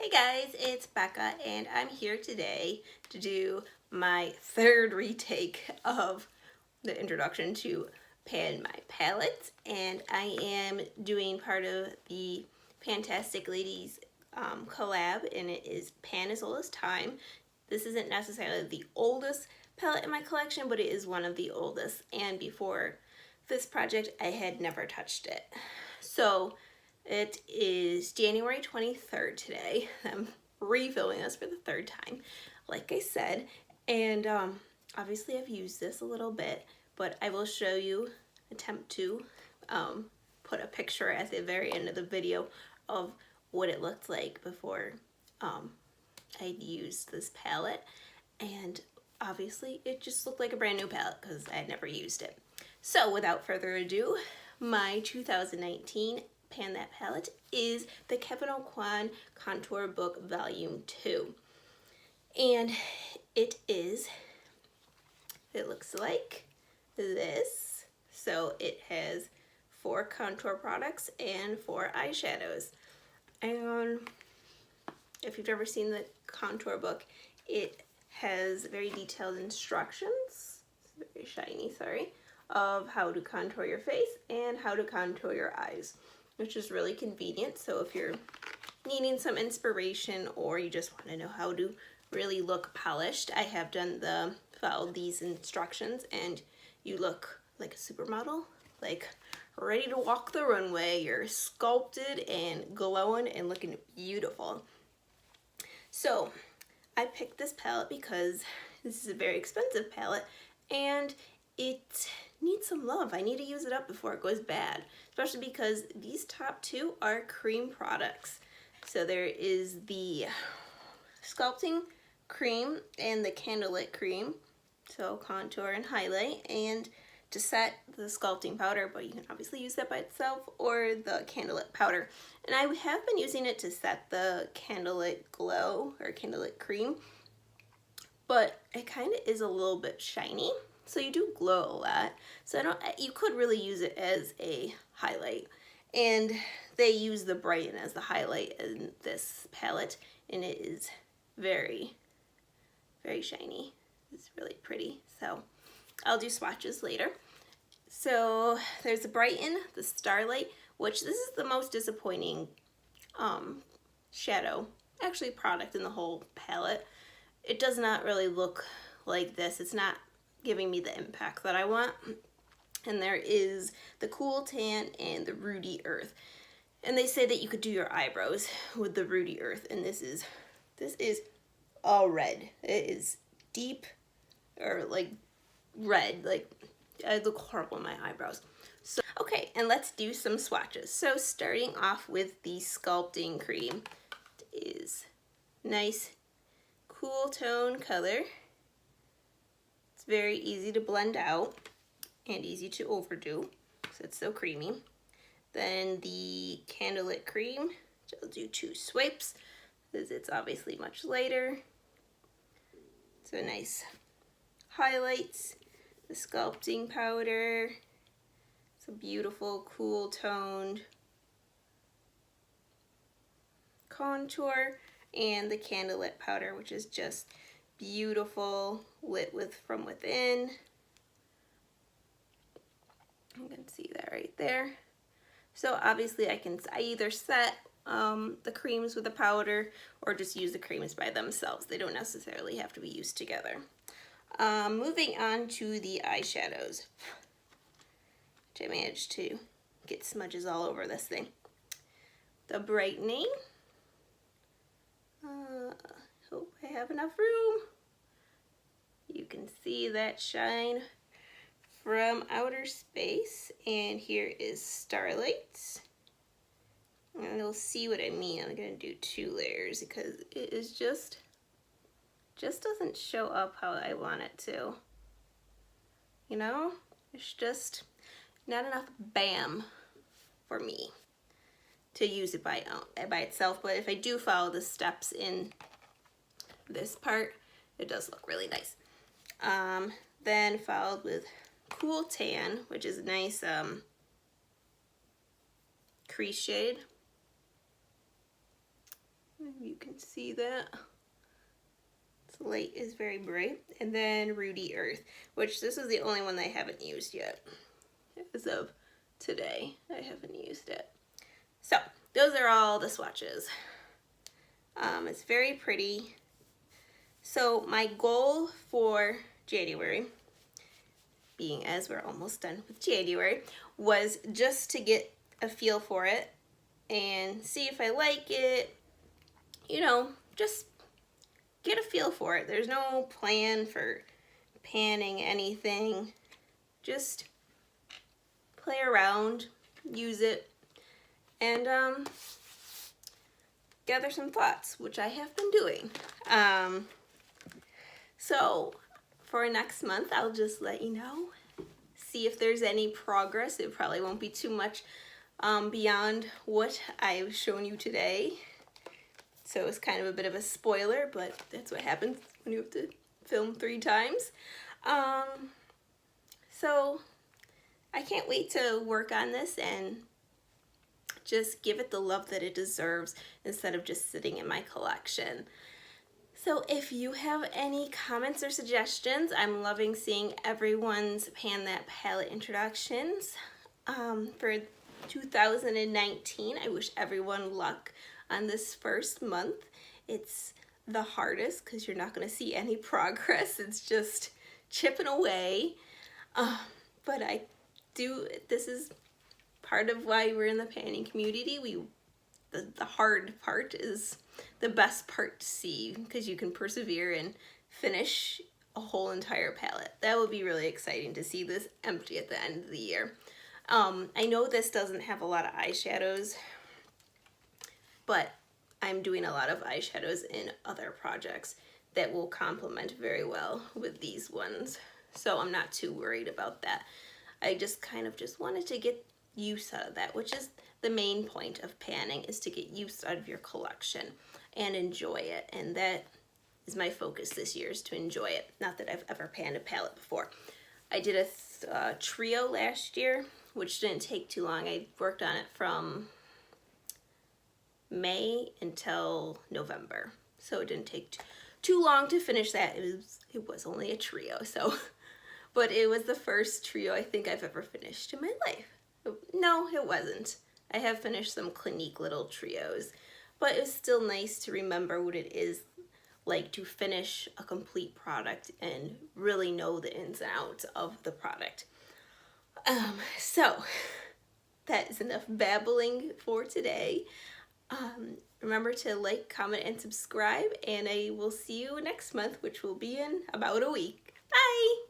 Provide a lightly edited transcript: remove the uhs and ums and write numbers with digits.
Hey guys, it's Becca and I'm here today to do my third retake of the introduction to Pan My Palette, and I am doing part of the Pantastic Ladies collab, and it is Pan as Old as Time. This isn't necessarily the oldest palette in my collection, but it is one of the oldest, and before this project I had never touched it. So it is January 23rd today. I'm refilming this for the third time, like I said, and obviously I've used this a little bit, but I will show you, attempt to put a picture at the very end of the video of what it looked like before I'd used this palette, and obviously it just looked like a brand new palette because I had never used it. So without further ado, my 2019 Pan That Palette is the Kevyn Aucoin Contour Book Volume 2. And it looks like this. So it has 4 contour products and 4 eyeshadows. And if you've ever seen the contour book, it has very detailed instructions, it's very shiny, sorry, of how to contour your face and how to contour your eyes, which is really convenient. So if you're needing some inspiration or you just want to know how to really look polished, I have followed these instructions, and you look like a supermodel, like ready to walk the runway. You're sculpted and glowing and looking beautiful. So I picked this palette because this is a very expensive palette and it needs some love. I need to use it up before it goes bad, especially because these top 2 are cream products. So there is the sculpting cream and the candlelit cream, so contour and highlight, and to set the sculpting powder, but you can obviously use that by itself, or the candlelit powder. And I have been using it to set the candlelit glow or candlelit cream, but it kind of is a little bit shiny, so you do glow a lot. So you could really use it as a highlight, and they use the Brighten as the highlight in this palette, and it is very, very shiny. It's really pretty. So I'll do swatches later. So there's the Brighten, the Starlight, which this is the most disappointing shadow, actually product in the whole palette. It does not really look like this. It's not giving me the impact that I want. And there is the Cool Tan and the Ruddy Earth. And they say that you could do your eyebrows with the Ruddy Earth, and this is all red. It is deep, or like red, like I look horrible in my eyebrows. So okay, and let's do some swatches. So starting off with the sculpting cream, it is nice cool tone color. It's very easy to blend out and easy to overdo, so it's so creamy. Then the candlelit cream, which I'll do 2 swipes because it's obviously much lighter. So nice highlights, the sculpting powder. It's a beautiful, cool toned contour, and the candlelit powder, which is just beautiful, lit from within. You can see that right there. So obviously I either set the creams with the powder or just use the creams by themselves. They don't necessarily have to be used together. Moving on to the eyeshadows, which I managed to get smudges all over this thing. The Brightening. Hope I have enough room. You can see that shine from outer space, and here is Starlight. And you'll see what I mean. I'm gonna do 2 layers because it is just doesn't show up how I want it to. You know, it's just not enough bam for me to use it by itself. But if I do follow the steps in this part, it does look really nice. Then followed with Cool Tan, which is a nice crease shade. You can see that. This light is very bright. And then Rudy Earth, which this is the only one that I haven't used yet. As of today, I haven't used it. So, those are all the swatches. It's very pretty. So, my goal for January, being as we're almost done with January, was just to get a feel for it and see if I like it, you know, just get a feel for it. There's no plan for panning anything, just play around, use it, and gather some thoughts, which I have been doing. So for next month, I'll just let you know, see if there's any progress. It probably won't be too much beyond what I've shown you today. So it's kind of a bit of a spoiler, but that's what happens when you have to film 3 times. So I can't wait to work on this and just give it the love that it deserves instead of just sitting in my collection. So if you have any comments or suggestions, I'm loving seeing everyone's Pan That Palette introductions. For 2019, I wish everyone luck on this first month. It's the hardest because you're not going to see any progress. It's just chipping away. But this is part of why we're in the panning community. The hard part is the best part to see because you can persevere and finish a whole entire palette. That would be really exciting to see this empty at the end of the year. I know this doesn't have a lot of eyeshadows, but I'm doing a lot of eyeshadows in other projects that will complement very well with these ones. So I'm not too worried about that. I just kind of just wanted to get use out of that, which is the main point of panning, is to get use out of your collection and enjoy it. And that is my focus this year, is to enjoy it. Not that I've ever panned a palette before. I did a trio last year, which didn't take too long. I worked on it from May until November, so it didn't take too long to finish that. It was only a trio, so, but it was the first trio I think I've ever finished in my life. No, it wasn't. I have finished some Clinique little trios, but it was still nice to remember what it is like to finish a complete product and really know the ins and outs of the product. So that is enough babbling for today. Remember to like, comment, and subscribe, and I will see you next month, which will be in about a week. Bye!